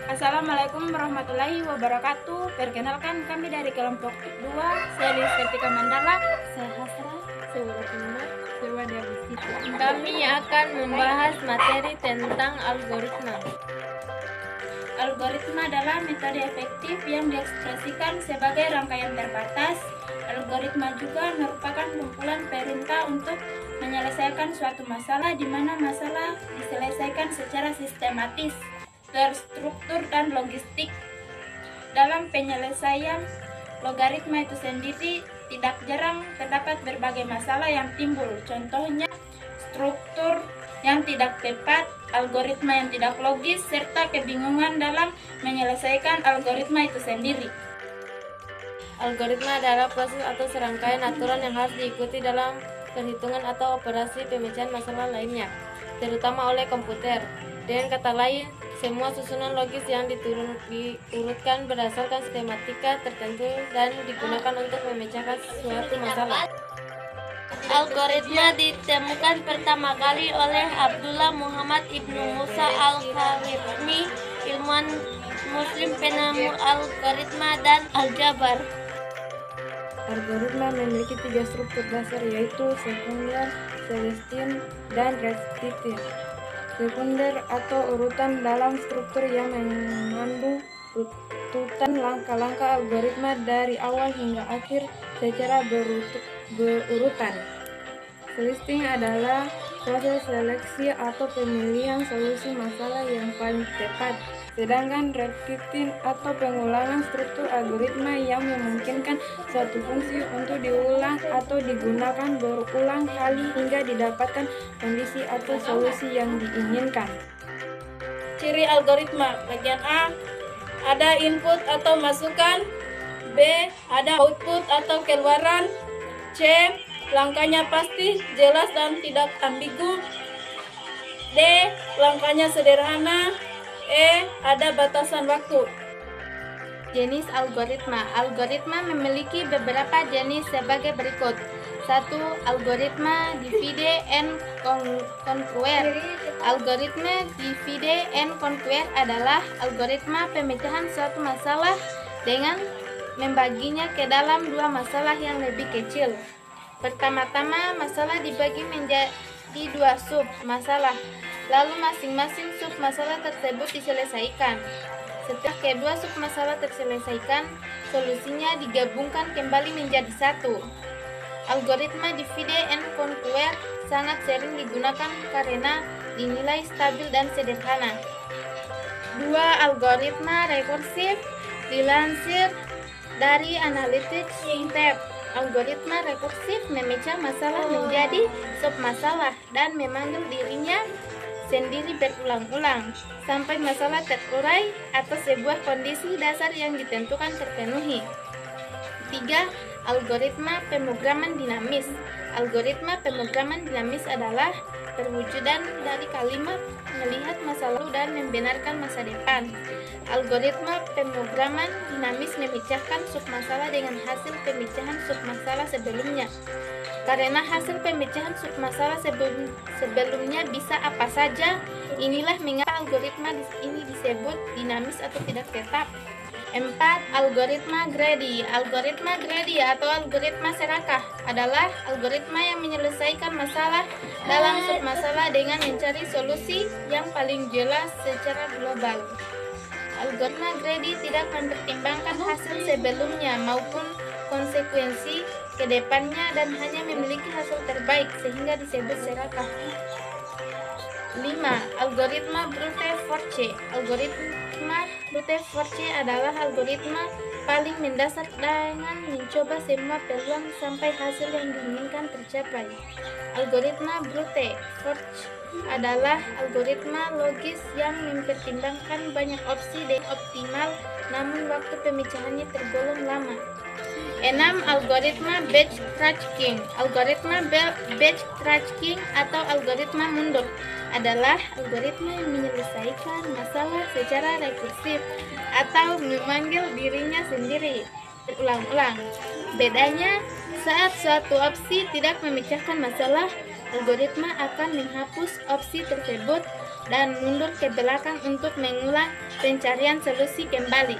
Assalamualaikum warahmatullahi wabarakatuh. Perkenalkan, kami dari kelompok 2 Selis Ketika Mandala. Saya Hasra, saya Watimah, saya Wadia Bisita. Kami akan membahas materi tentang algoritma. Algoritma adalah metode efektif yang diekspresikan sebagai rangkaian terbatas. Algoritma juga merupakan kumpulan perintah untuk menyelesaikan suatu masalah di mana masalah diselesaikan secara sistematis, terstruktur, dan logistik. Dalam penyelesaian logaritma itu sendiri, tidak jarang terdapat berbagai masalah yang timbul. Contohnya, struktur yang tidak tepat, algoritma yang tidak logis, serta kebingungan dalam menyelesaikan algoritma itu sendiri. Algoritma adalah proses atau serangkaian aturan yang harus diikuti dalam perhitungan atau operasi pemecahan masalah lainnya, terutama oleh komputer. Dengan kata lain, semua susunan logis yang diurutkan berdasarkan sistematika tertentu dan digunakan untuk memecahkan suatu masalah. Algoritma ditemukan pertama kali oleh Abdullah Muhammad Ibnu Musa al-Khawarizmi, ilmuwan Muslim penemu algoritma dan aljabar. Algoritma memiliki 3 struktur dasar, yaitu sekunder, selestin, dan restriktif. Sekunder atau urutan dalam struktur yang mengandung runtutan langkah-langkah algoritma dari awal hingga akhir secara berurutan. Selestin adalah proses seleksi atau pemilihan solusi masalah yang paling tepat. Sedangkan restriktif atau pengulangan struktur algoritma yang memungkinkan suatu fungsi untuk diulang atau digunakan berulang kali hingga didapatkan kondisi atau solusi yang diinginkan. Ciri algoritma. Bagian A, ada input atau masukan. B, ada output atau keluaran. C, langkahnya pasti, jelas, dan tidak ambigu. D, langkahnya sederhana. E, ada batasan waktu. Jenis algoritma. Algoritma memiliki beberapa jenis sebagai berikut. 1. Algoritma divide and conquer. Algoritma divide and conquer adalah algoritma pemecahan suatu masalah dengan membaginya ke dalam 2 masalah yang lebih kecil. Pertama-tama, masalah dibagi menjadi 2 sub masalah, lalu masing-masing sub masalah tersebut diselesaikan. Setelah kedua sub masalah terselesaikan, solusinya digabungkan kembali menjadi 1. Algoritma divide and conquer sangat sering digunakan karena dinilai stabil dan sederhana. 2. Algoritma rekursif. Dilansir dari Analytics Tab, algoritma rekursif memecah masalah menjadi sub-masalah dan memanggil dirinya sendiri berulang-ulang sampai masalah terurai atau sebuah kondisi dasar yang ditentukan terpenuhi. 3. Algoritma pemrograman dinamis. Algoritma pemrograman dinamis adalah perwujudan dari kalimat melihat masa lalu dan membenarkan masa depan. Algoritma pemrograman dinamis memecahkan submasalah dengan hasil pemecahan submasalah sebelumnya. Karena hasil pemecahan submasalah sebelumnya bisa apa saja, inilah mengapa algoritma ini disebut dinamis atau tidak tetap. 4. Algoritma greedy. Algoritma greedy atau algoritma serakah adalah algoritma yang menyelesaikan masalah dalam submasalah dengan mencari solusi yang paling jelas secara global. Algoritma greedy tidak mempertimbangkan hasil sebelumnya maupun konsekuensi ke depannya dan hanya memiliki hasil terbaik sehingga disebut serakah. 5. Algoritma brute force. Algoritma brute force adalah algoritma paling mendasar dengan mencoba semua peluang sampai hasil yang diinginkan tercapai. Algoritma brute force adalah algoritma logis yang mempertimbangkan banyak opsi dan optimal, namun waktu pemecahannya tergolong lama. 6. Algoritma backtracking. Algoritma backtracking atau algoritma mundur adalah algoritma yang menyelesaikan masalah secara rekursif atau memanggil dirinya sendiri berulang-ulang. Bedanya, saat suatu opsi tidak memecahkan masalah, algoritma akan menghapus opsi tersebut dan mundur ke belakang untuk mengulang pencarian solusi kembali.